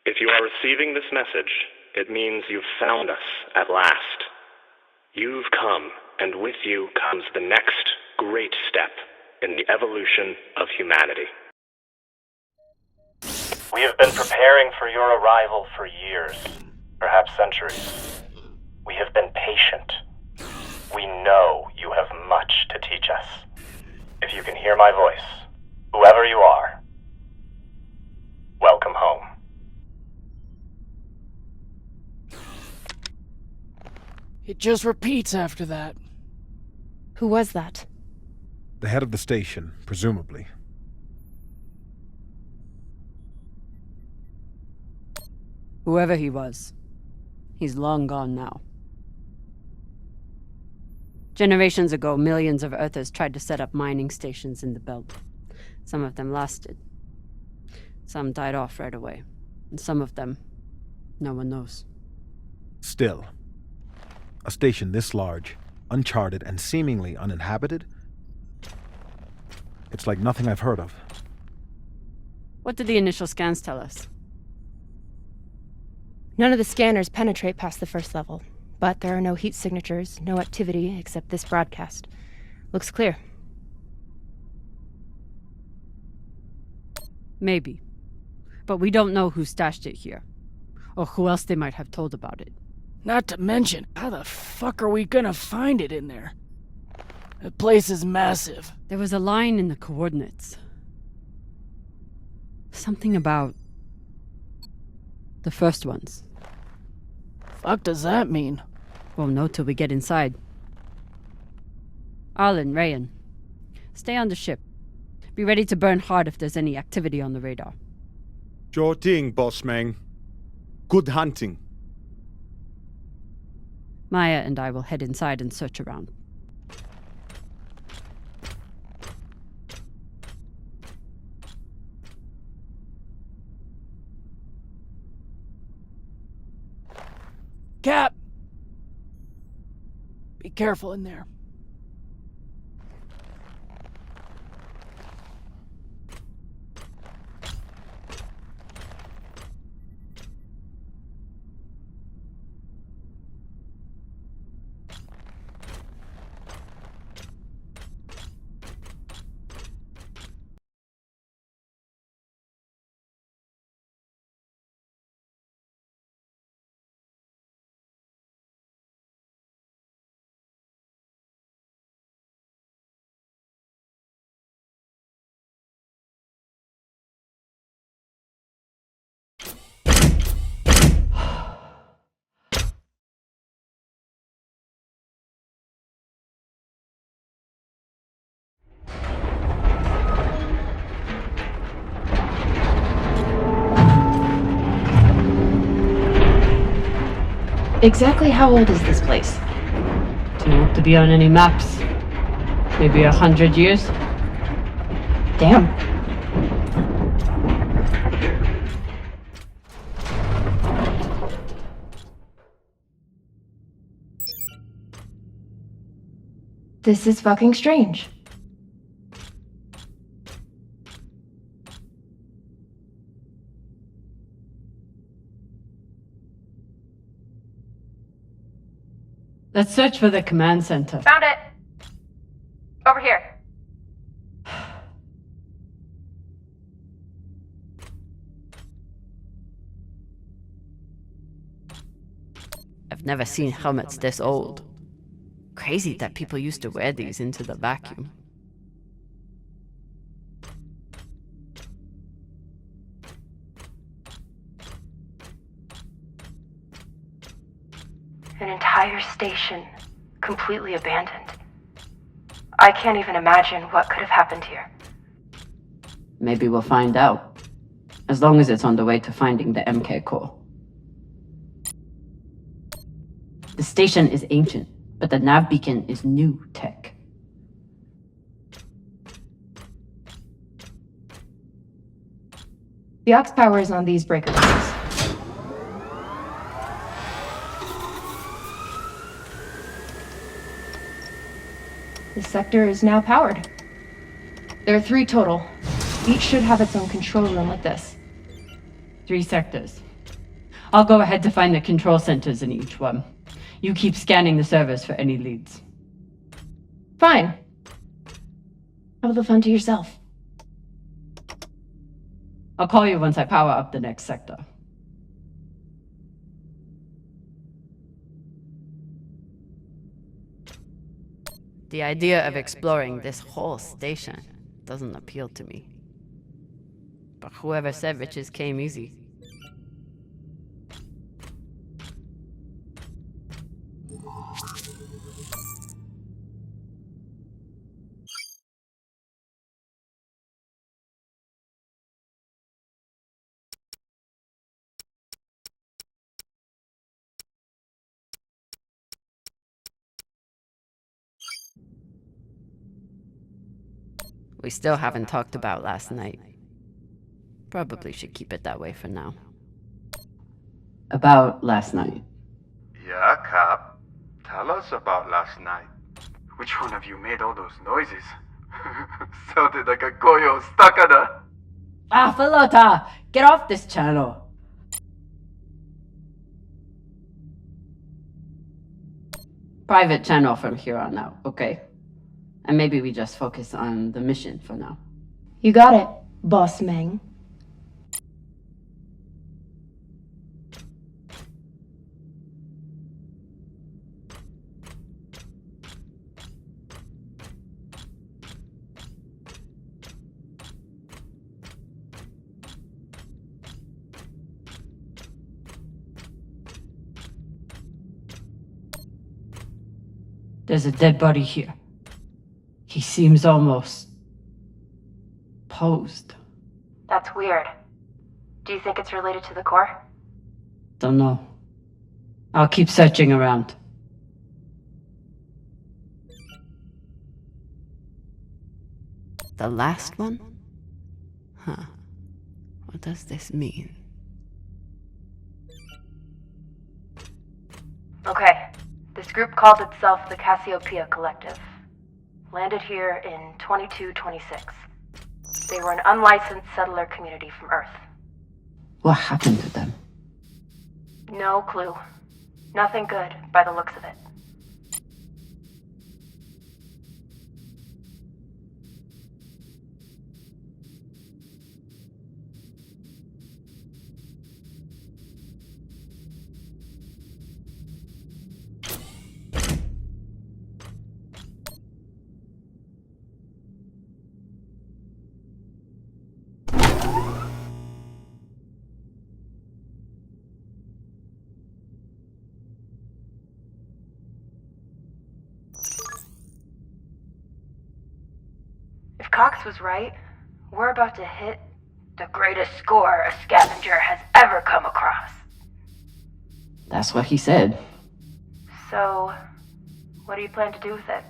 If you are receiving this message, it means you've found us at last. You've come, and with you comes the next great step in the evolution of humanity. We have been preparing for your arrival for years, perhaps centuries. We have been patient. We know you have much to teach us. If you can hear my voice, whoever you are, welcome home. It just repeats after that. Who was that? The head of the station, presumably. Whoever he was, he's long gone now. Generations ago, millions of Earthers tried to set up mining stations in the belt. Some of them lasted. Some died off right away. And some of them, no one knows. Still, a station this large, uncharted, and seemingly uninhabited? It's like nothing I've heard of. What did the initial scans tell us? None of the scanners penetrate past the first level, but there are no heat signatures, no activity except this broadcast. Looks clear. Maybe. But we don't know who stashed it here, or who else they might have told about it. Not to mention, how the fuck are we gonna find it in there? The place is massive. There was a line in the coordinates. Something about the first ones. Fuck does that mean? Won't know till we get inside. Arlen, Rayan, stay on the ship. Be ready to burn hard if there's any activity on the radar. Sure thing, boss man. Good hunting. Maya and I will head inside and search around. Cap! Be careful in there. Exactly how old is this place? Too old to be on any maps. Maybe 100 years? Damn. This is fucking strange. Let's search for the command center. Found it! Over here. I've never seen helmets this old. Crazy that people used to wear these into the vacuum. An entire station, completely abandoned. I can't even imagine what could have happened here. Maybe we'll find out. As long as it's on the way to finding the MK core. The station is ancient, but the nav beacon is new tech. The aux power is on these breaker boxes. This sector is now powered. There are 3 total. Each should have its own control room like this. 3 sectors. I'll go ahead to find the control centers in each one. You keep scanning the servers for any leads. Fine. Have the fun to yourself. I'll call you once I power up the next sector. The idea of exploring this whole station doesn't appeal to me. But whoever said riches came easy. We still haven't talked about last night. Probably should keep it that way for now. About last night. Yeah, Cap. Tell us about last night. Which one of you made all those noises? Sounded like a koyo stuck on a... Ah, Filota! Get off this channel! Private channel from here on out, okay? And maybe we just focus on the mission for now. You got it, Boss Meng. There's a dead body here. He seems almost... posed. That's weird. Do you think it's related to the core? Don't know. I'll keep searching around. The last one? Huh. What does this mean? Okay. This group called itself the Cassiopeia Collective. Landed here in 2226. They were an unlicensed settler community from Earth. What happened to them? No clue. Nothing good, by the looks of it. If Cox was right, we're about to hit the greatest score a scavenger has ever come across. That's what he said. So, what do you plan to do with it?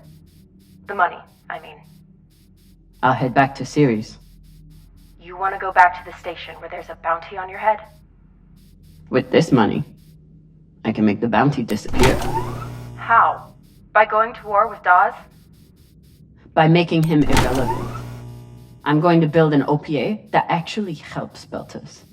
The money, I mean. I'll head back to Ceres. You want to go back to the station where there's a bounty on your head? With this money, I can make the bounty disappear. How? By going to war with Dawes? By making him irrelevant. I'm going to build an OPA that actually helps Belters.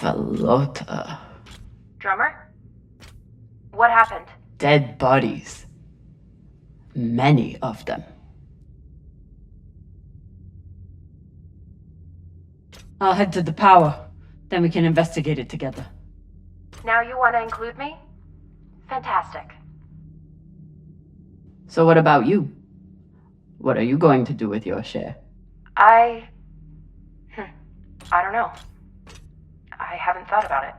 Falota. Drummer? What happened? Dead bodies. Many of them. I'll head to the power. Then we can investigate it together. Now you want to include me? Fantastic. So what about you? What are you going to do with your share? I don't know. I haven't thought about it.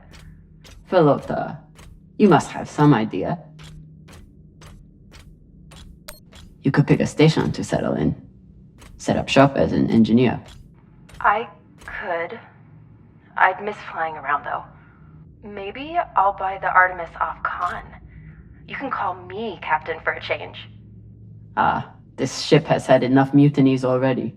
Philota, you must have some idea. You could pick a station to settle in. Set up shop as an engineer. I could. I'd miss flying around, though. Maybe I'll buy the Artemis off Khan. You can call me captain for a change. This ship has had enough mutinies already.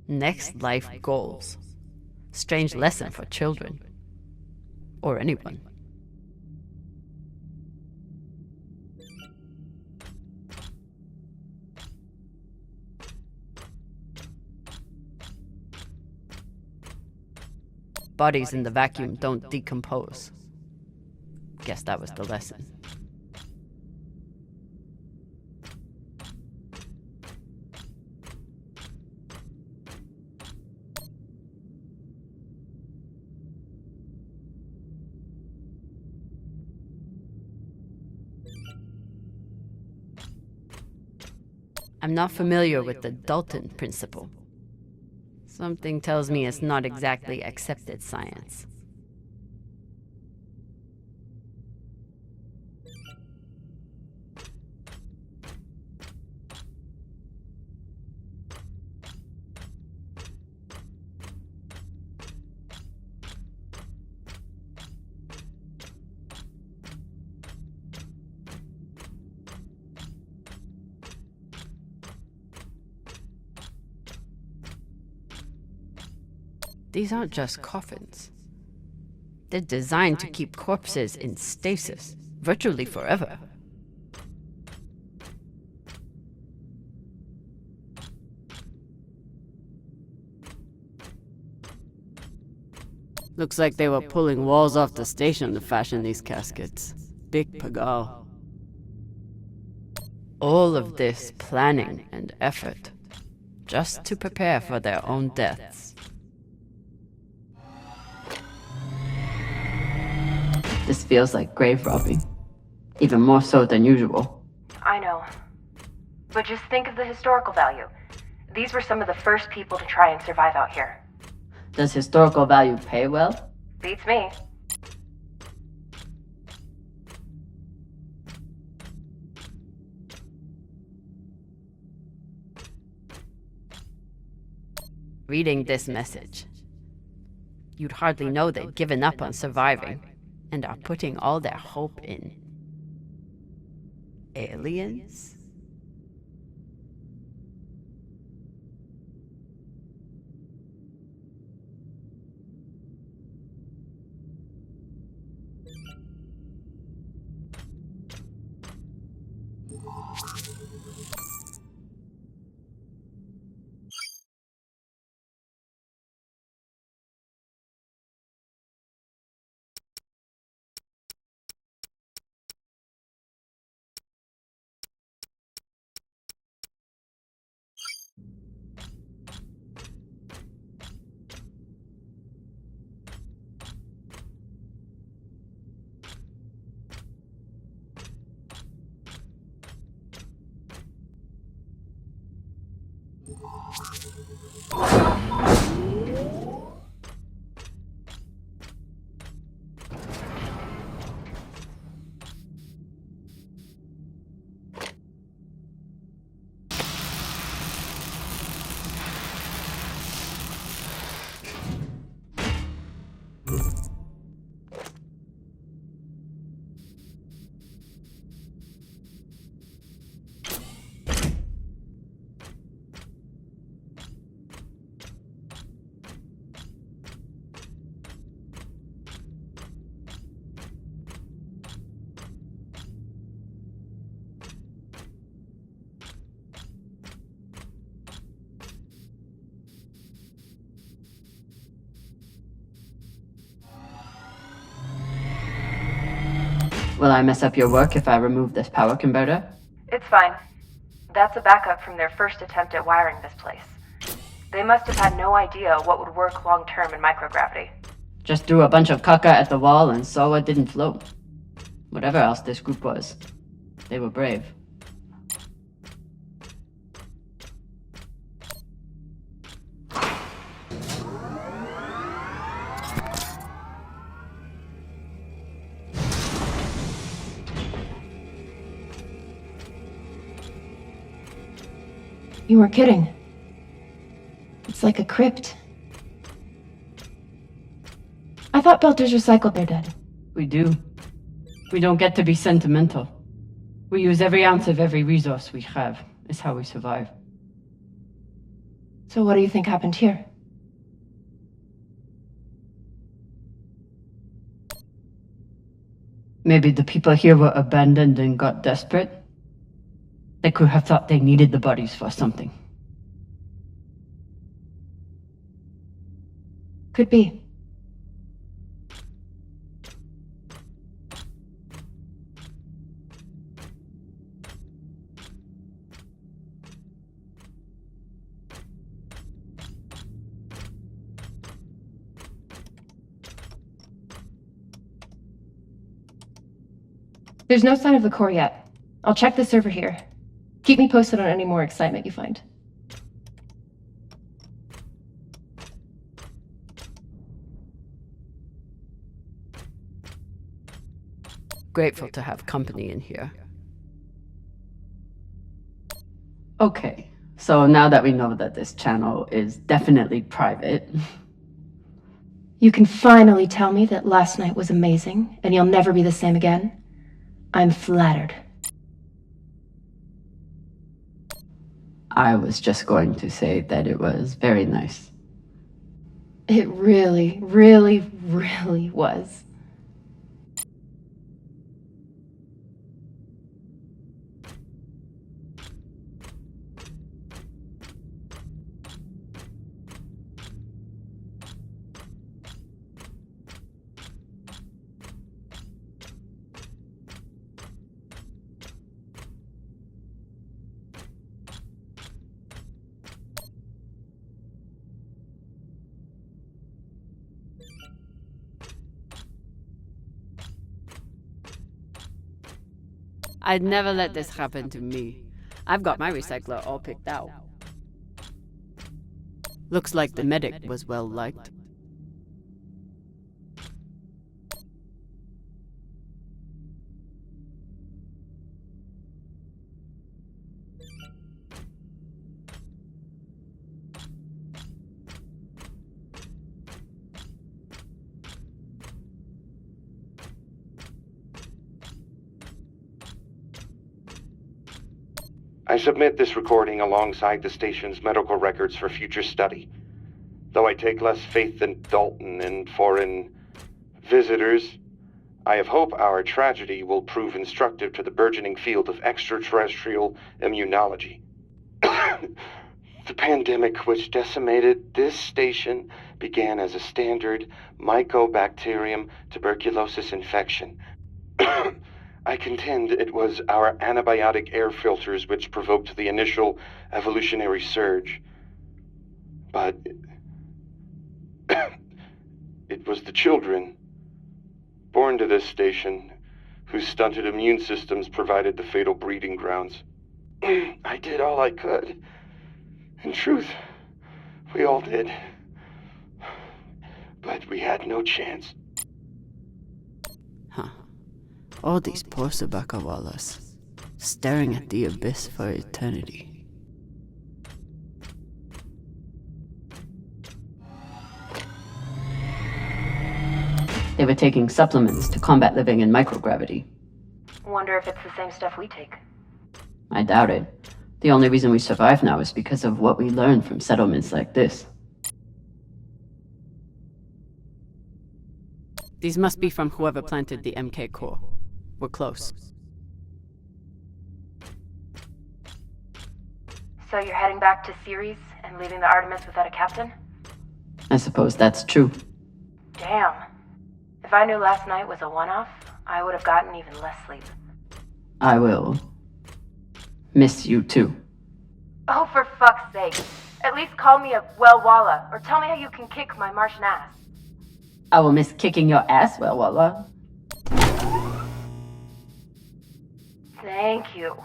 Next life goals. Strange lesson for children. Or anyone. Bodies in the vacuum don't decompose. Guess that was the lesson. I'm not familiar with the Dalton principle. Something tells me it's not exactly accepted science. These aren't just coffins. They're designed to keep corpses in stasis, virtually forever. Looks like they were pulling walls off the station to fashion these caskets. Big pagal. All of this planning and effort, just to prepare for their own deaths. This feels like grave robbing. Even more so than usual. I know. But just think of the historical value. These were some of the first people to try and survive out here. Does historical value pay well? Beats me. Reading this message, you'd hardly know they'd given up on surviving and are putting all their hope in aliens? Will I mess up your work if I remove this power converter? It's fine. That's a backup from their first attempt at wiring this place. They must have had no idea what would work long-term in microgravity. Just threw a bunch of caca at the wall and saw what didn't float. Whatever else this group was, they were brave. You weren't kidding. It's like a crypt. I thought Belters recycled their dead. We do. We don't get to be sentimental. We use every ounce of every resource we have. It's how we survive. So what do you think happened here? Maybe the people here were abandoned and got desperate. They could have thought they needed the bodies for something. Could be. There's no sign of the core yet. I'll check the server here. Keep me posted on any more excitement you find. Grateful to have company in here. Okay, so now that we know that this channel is definitely private... You can finally tell me that last night was amazing, and you'll never be the same again? I'm flattered. I was just going to say that it was very nice. It really, really, really was. I'd never let this happen to me. I've got my recycler all picked out. Looks like the medic was well liked. I submit this recording alongside the station's medical records for future study. Though I take less faith than Dalton in foreign visitors, I have hope our tragedy will prove instructive to the burgeoning field of extraterrestrial immunology. The pandemic which decimated this station began as a standard Mycobacterium tuberculosis infection. I contend it was our antibiotic air filters which provoked the initial evolutionary surge. But it was the children born to this station whose stunted immune systems provided the fatal breeding grounds. I did all I could. In truth, we all did. But we had no chance. Huh. All these poor Sabakawalas, staring at the abyss for eternity. They were taking supplements to combat living in microgravity. Wonder if it's the same stuff we take. I doubt it. The only reason we survive now is because of what we learned from settlements like this. These must be from whoever planted the MK core. We're close. So you're heading back to Ceres and leaving the Artemis without a captain? I suppose that's true. Damn. If I knew last night was a one-off, I would have gotten even less sleep. I will miss you too. Oh, for fuck's sake. At least call me a well-walla, or tell me how you can kick my Martian ass. I will miss kicking your ass, well, Walla. Thank you.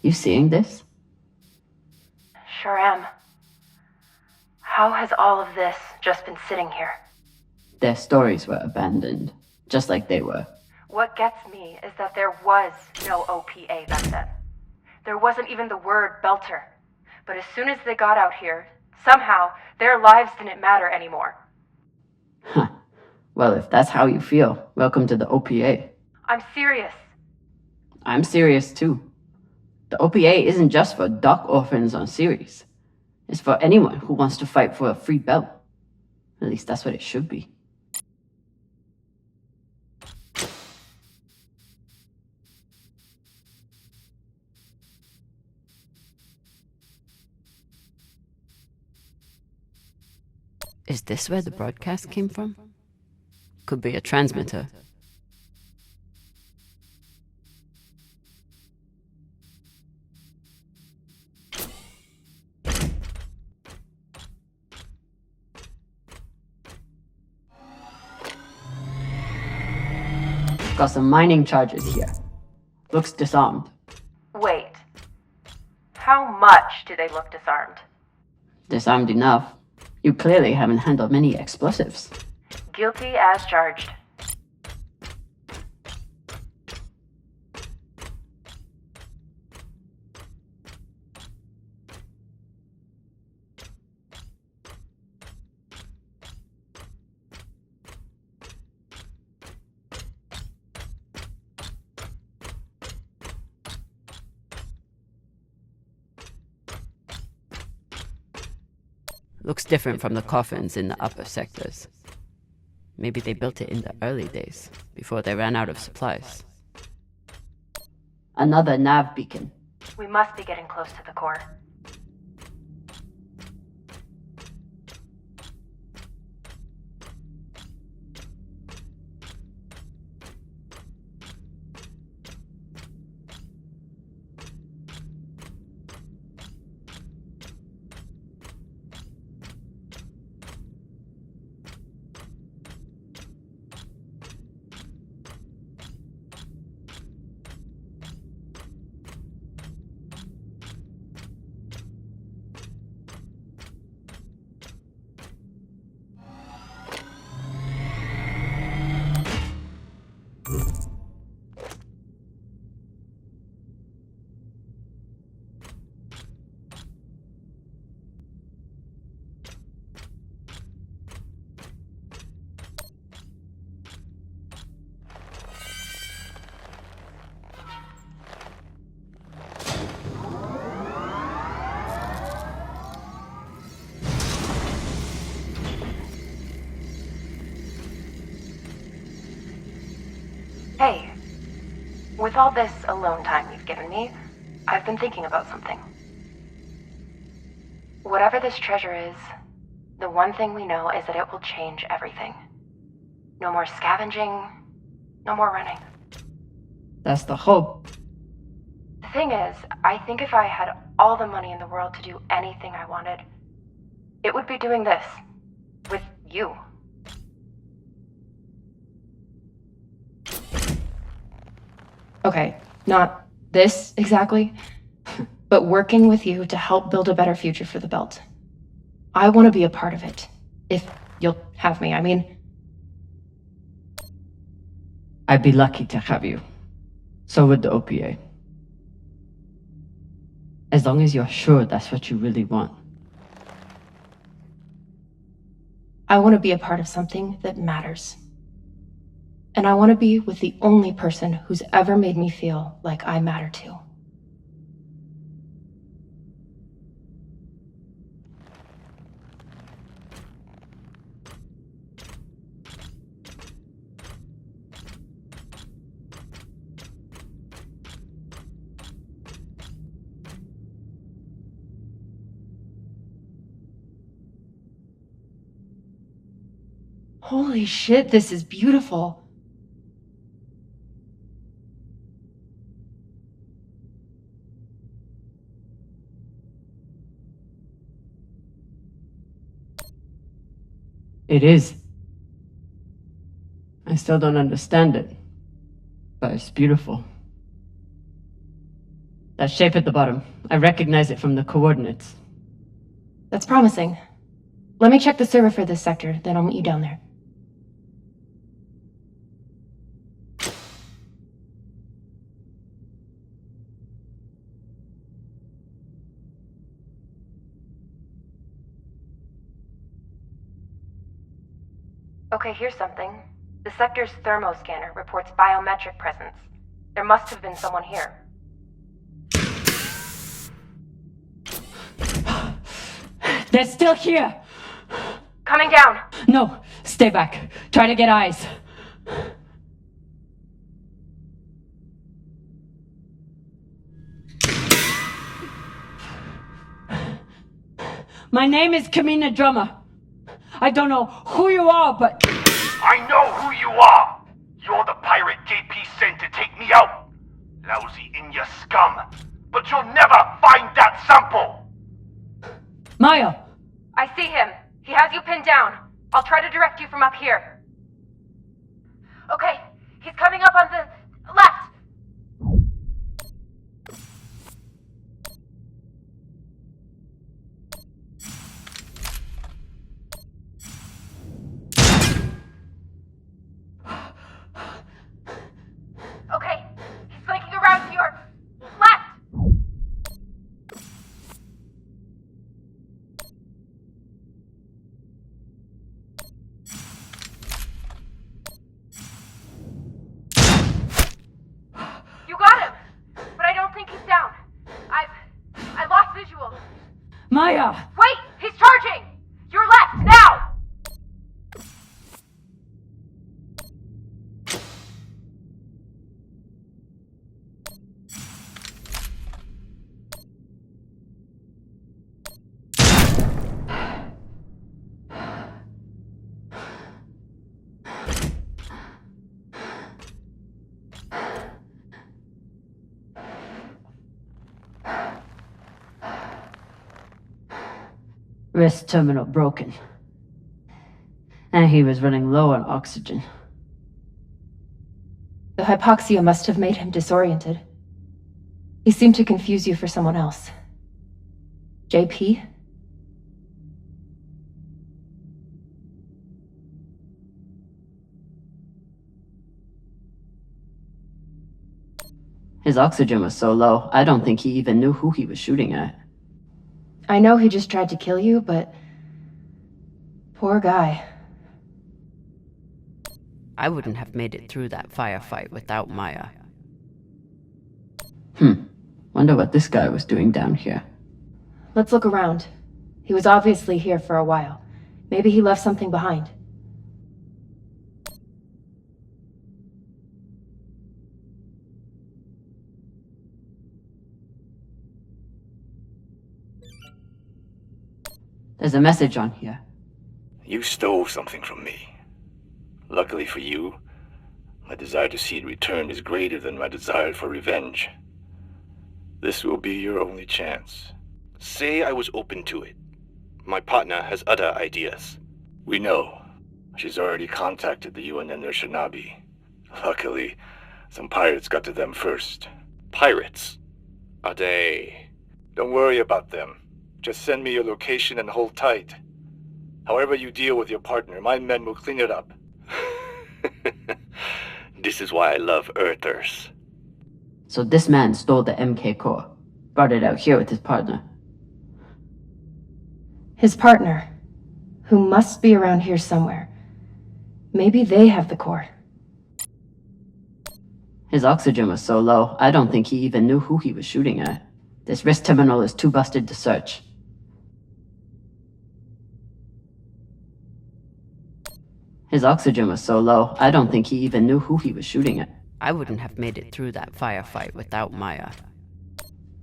You seeing this? Sure am. How has all of this just been sitting here? Their stories were abandoned, just like they were. What gets me is that there was no OPA back then. There wasn't even the word Belter. But as soon as they got out here, somehow their lives didn't matter anymore. Huh. Well, if that's how you feel, welcome to the OPA. I'm serious. I'm serious too. The OPA isn't just for dock orphans on Ceres. It's for anyone who wants to fight for a free belt. At least that's what it should be. Is this where the broadcast came from? Could be a transmitter. Got some mining charges here. Looks disarmed. Wait. How much do they look disarmed? Disarmed enough. You clearly haven't handled many explosives. Guilty as charged. Looks different from the coffins in the upper sectors. Maybe they built it in the early days, before they ran out of supplies. Another nav beacon. We must be getting close to the core. With all this alone time you've given me, I've been thinking about something. Whatever this treasure is, the one thing we know is that it will change everything. No more scavenging, no more running. That's the hope. The thing is, I think if I had all the money in the world to do anything I wanted, it would be doing this. With you. Okay, not this exactly, but working with you to help build a better future for the Belt. I want to be a part of it. If you'll have me, I mean. I'd be lucky to have you. So would the OPA. As long as you're sure that's what you really want. I want to be a part of something that matters. And I want to be with the only person who's ever made me feel like I matter too. Holy shit, this is beautiful. It is. I still don't understand it, but it's beautiful. That shape at the bottom, I recognize it from the coordinates. That's promising. Let me check the server for this sector, then I'll meet you down there. Okay, here's something. The sector's thermoscanner reports biometric presence. There must have been someone here. They're still here! Coming down! No, stay back. Try to get eyes. My name is Kamina Drummer. I don't know who you are, but... I know who you are! You're the pirate JP sent to take me out! Lousy in your scum! But you'll never find that sample! Maya! I see him. He has you pinned down. I'll try to direct you from up here. Okay, he's coming up on the left. Okay, he's flanking around to your left. You got him, but I don't think he's down. I lost visual. Maya! Wait, he's charging. Your left now. Wrist terminal broken. And he was running low on oxygen. The hypoxia must have made him disoriented. He seemed to confuse you for someone else. JP? His oxygen was so low, I don't think he even knew who he was shooting at. I know he just tried to kill you, but... poor guy. I wouldn't have made it through that firefight without Maya. Wonder what this guy was doing down here. Let's look around. He was obviously here for a while. Maybe he left something behind. There's a message on here. You stole something from me. Luckily for you, my desire to see it returned is greater than my desire for revenge. This will be your only chance. Say I was open to it. My partner has other ideas. We know. She's already contacted the UN and their Shinabi. Luckily, some pirates got to them first. Pirates? Are they... Don't worry about them. Just send me your location and hold tight. However you deal with your partner, my men will clean it up. This is why I love Earthers. So this man stole the MK core, brought it out here with his partner. His partner, who must be around here somewhere. Maybe they have the core. His oxygen was so low, I don't think he even knew who he was shooting at. This wrist terminal is too busted to search. His oxygen was so low, I don't think he even knew who he was shooting at. I wouldn't have made it through that firefight without Maya.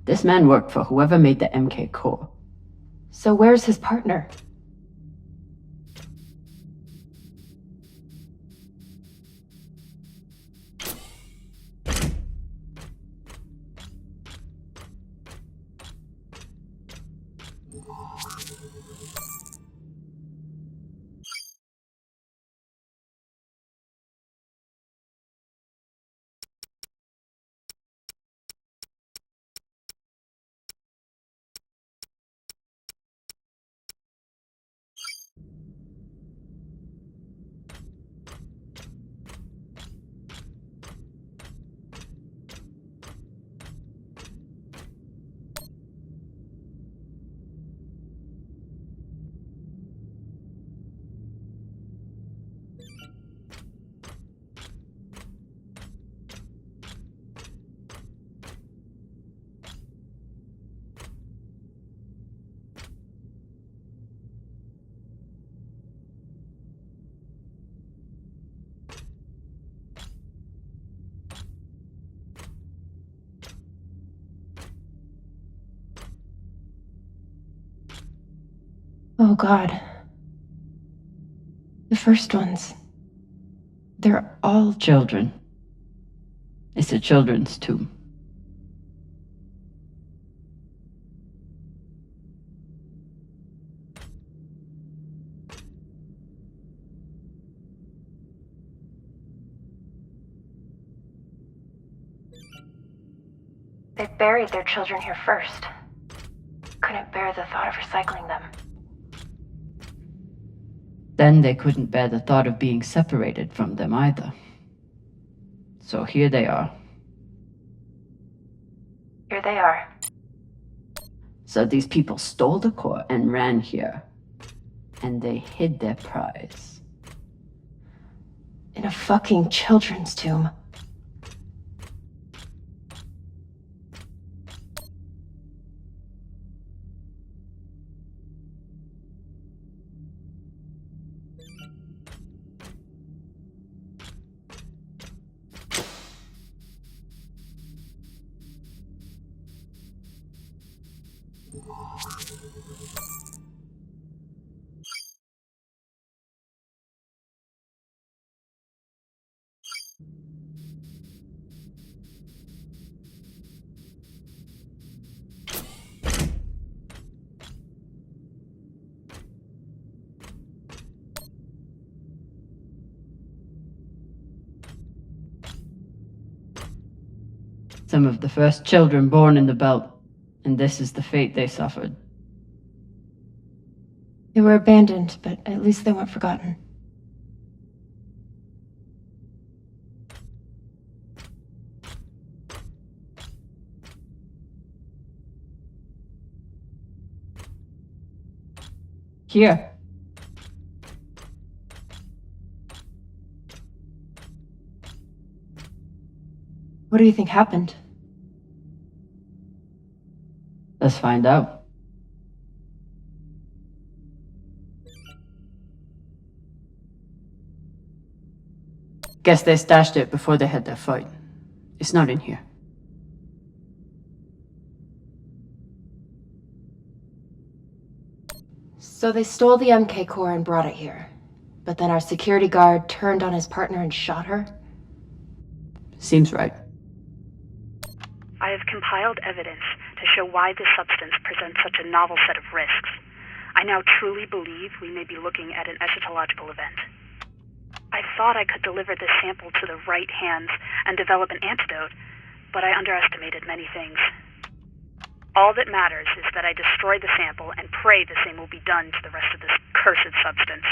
This man worked for whoever made the MK core. So where's his partner? Oh God. The first ones. They're all Children. It's a children's tomb. They buried their children here first. Couldn't bear the thought of recycling them. Then they couldn't bear the thought of being separated from them either. So here they are. Here they are. So these people stole the core and ran here. And they hid their prize. In a fucking children's tomb. Some of the first children born in the belt, and this is the fate they suffered. They were abandoned, but at least they weren't forgotten. Here. What do you think happened? Let's find out. Guess they stashed it before they had their fight. It's not in here. So they stole the MK core and brought it here. But then our security guard turned on his partner and shot her? Seems right. I have compiled evidence to show why this substance presents such a novel set of risks. I now truly believe we may be looking at an eschatological event. I thought I could deliver this sample to the right hands and develop an antidote, but I underestimated many things. All that matters is that I destroy the sample and pray the same will be done to the rest of this cursed substance.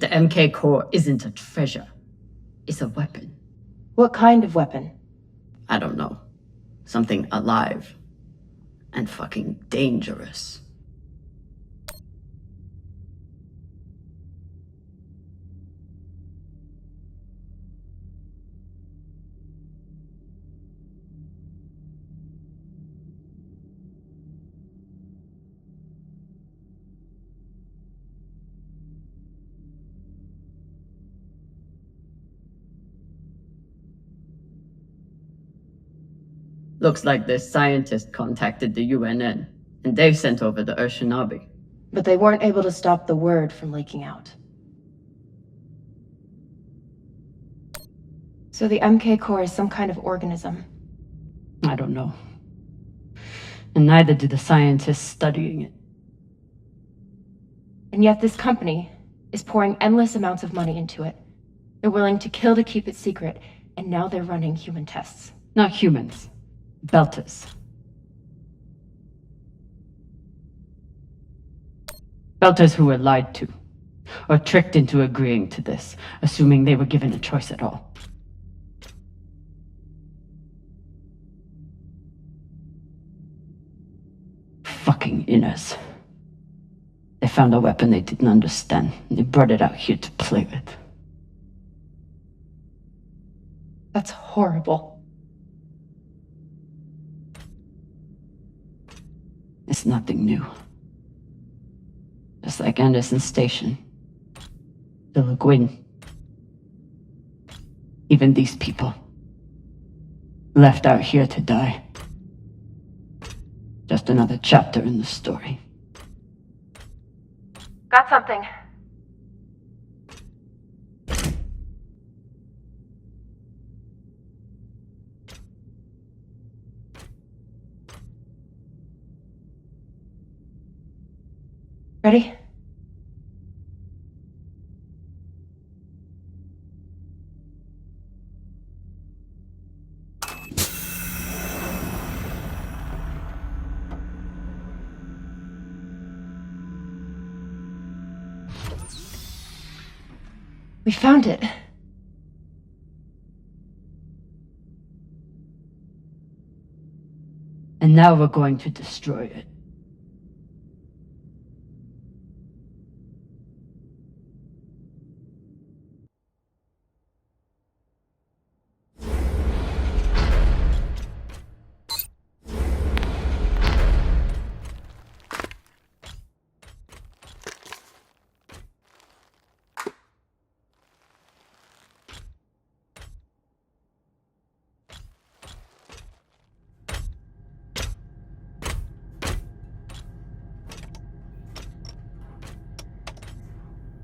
The MK core isn't a treasure. It's a weapon. What kind of weapon? I don't know. Something alive. And fucking dangerous. Looks like this scientist contacted the UNN, and they've sent over the Shinobi. But they weren't able to stop the word from leaking out. So the MK core is some kind of organism. I don't know. And neither do the scientists studying it. And yet this company is pouring endless amounts of money into it. They're willing to kill to keep it secret, and now they're running human tests. Not humans. Belters. Belters who were lied to, or tricked into agreeing to this, assuming they were given a choice at all. Fucking inners. They found a weapon they didn't understand, and they brought it out here to play with. That's horrible. It's nothing new. Just like Anderson Station. The Lagoon. Even these people. Left out here to die. Just another chapter in the story. Got something. Ready? We found it. And now we're going to destroy it.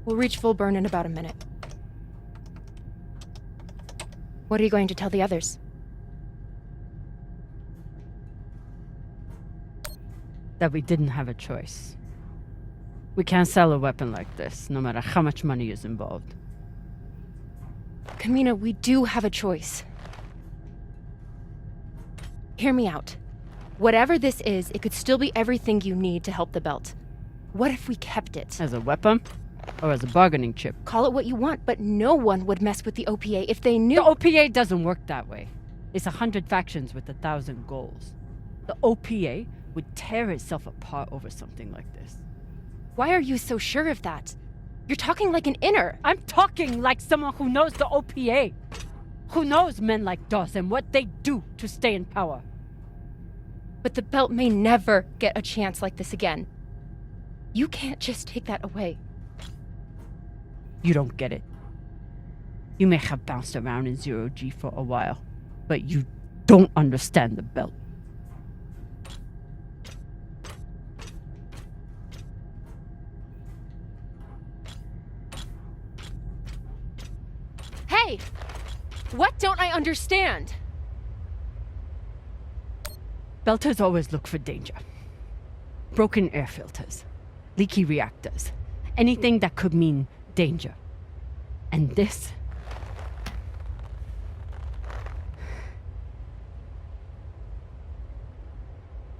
We'll reach full burn in about a minute. What are you going to tell the others? That we didn't have a choice. We can't sell a weapon like this, no matter how much money is involved. Kamina, we do have a choice. Hear me out. Whatever this is, it could still be everything you need to help the belt. What if we kept it? As a weapon? Or as a bargaining chip. Call it what you want, but no one would mess with the OPA if they knew. The OPA doesn't work that way. It's 100 factions with 1,000 goals. The OPA would tear itself apart over something like this. Why are you so sure of that? You're talking like an inner. I'm talking like someone who knows the OPA. Who knows men like Doss and what they do to stay in power. But the belt may never get a chance like this again. You can't just take that away. You don't get it. You may have bounced around in zero-G for a while, but you don't understand the belt. Hey! What don't I understand? Belters always look for danger. Broken air filters, leaky reactors, anything that could mean danger. And this...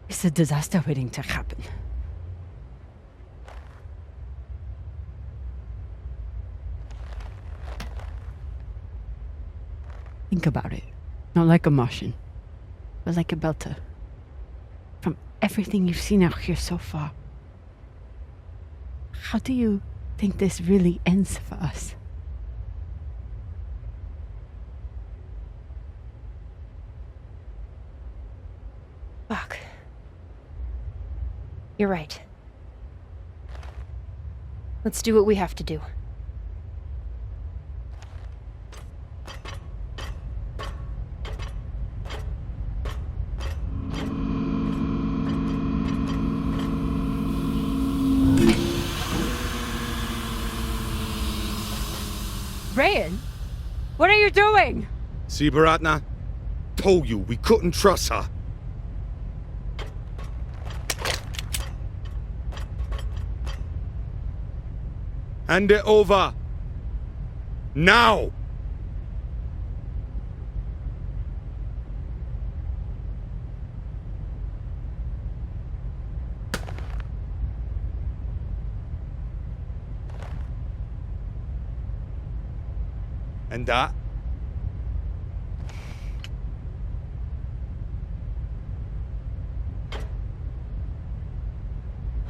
it's a disaster waiting to happen. Think about it. Not like a Martian, but like a Belter. From everything you've seen out here so far, how do you think this really ends for us? Fuck. You're right. Let's do what we have to do. Rayan? What are you doing? See, Baratna? Told you we couldn't trust her. Hand it over. Now! And that?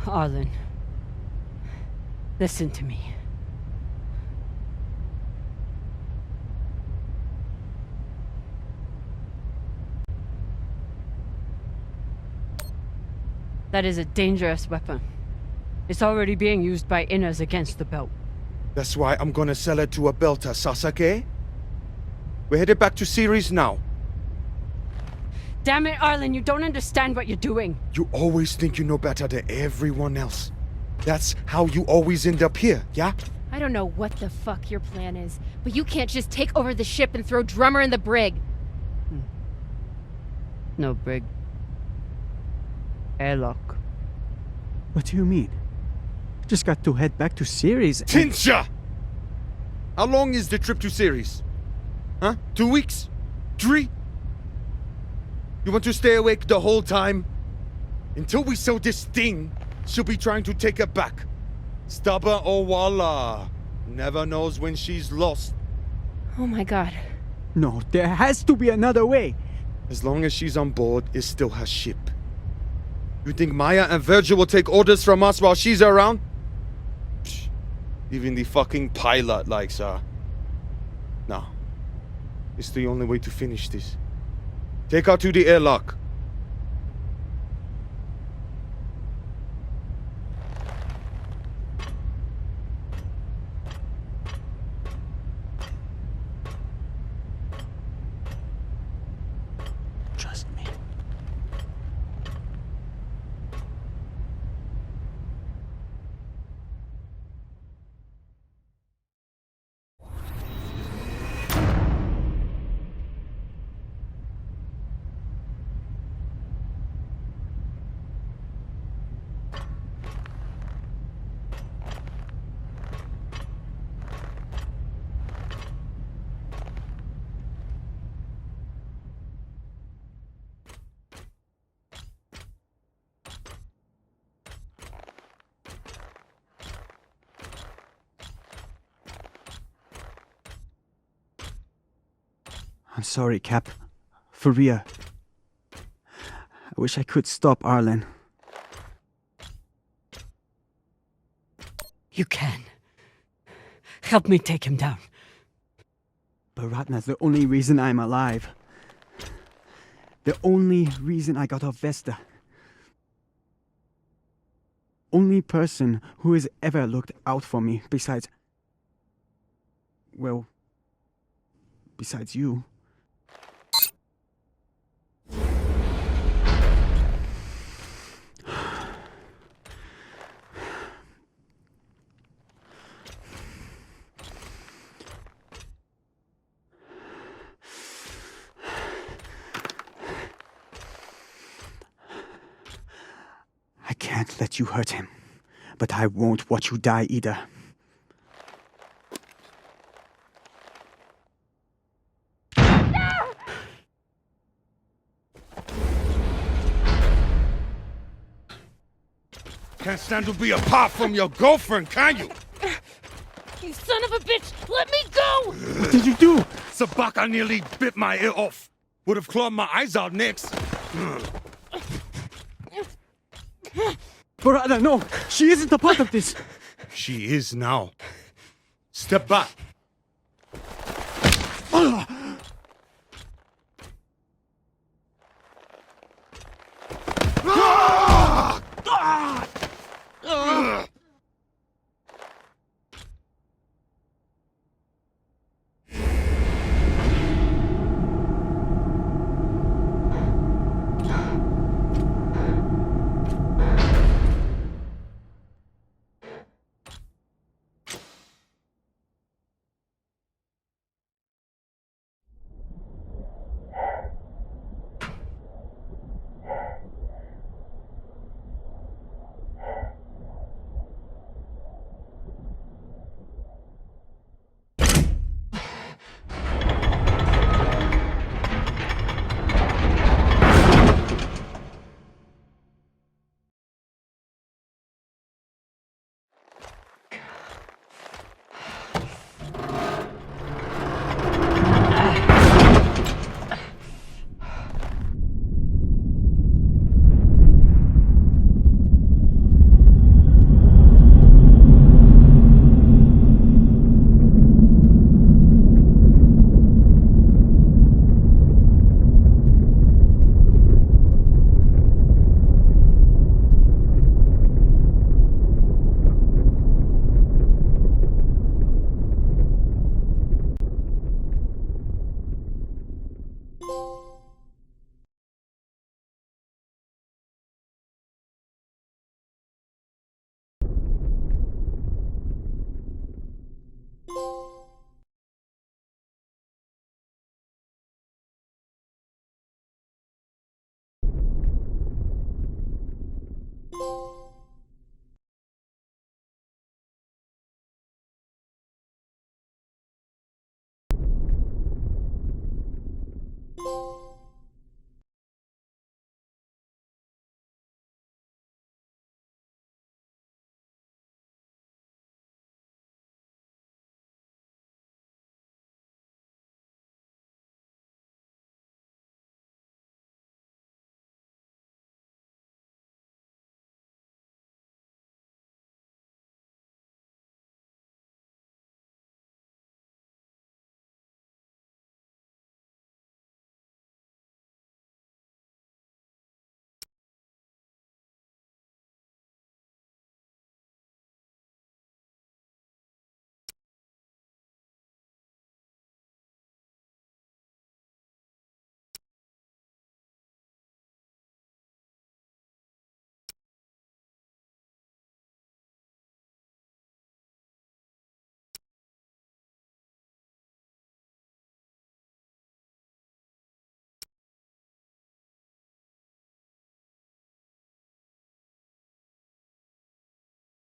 Arlen, listen to me. That is a dangerous weapon. It's already being used by inners against the belt. That's why I'm gonna sell it to a Belter, Sasake. We're headed back to Ceres now. Damn it, Arlen, you don't understand what you're doing. You always think you know better than everyone else. That's how you always end up here, yeah? I don't know what the fuck your plan is, but you can't just take over the ship and throw Drummer in the brig. No brig. Airlock. What do you mean? Just got to head back to Ceres and... Tinsha! How long is the trip to Ceres? Huh? 2 weeks? 3? You want to stay awake the whole time? Until we sell this thing, she'll be trying to take it back. Stubborn or walla. Never knows when she's lost. Oh my god. No, there has to be another way. As long as she's on board, it's still her ship. You think Maya and Virgil will take orders from us while she's around? Psh, even the fucking pilot likes her. No. It's the only way to finish this. Take her to the airlock. Trust me. I'm sorry, Cap. For real. I wish I could stop Arlen. You can. Help me take him down. But Ratna's the only reason I'm alive. The only reason I got off Vesta. Only person who has ever looked out for me besides... Well... Besides you. I can't let you hurt him, but I won't watch you die either. Can't stand to be apart from your girlfriend, can you? You son of a bitch! Let me go! What did you do? Sabaka nearly bit my ear off. Would have clawed my eyes out next. Barada, no! She isn't a part of this! She is now. Step back.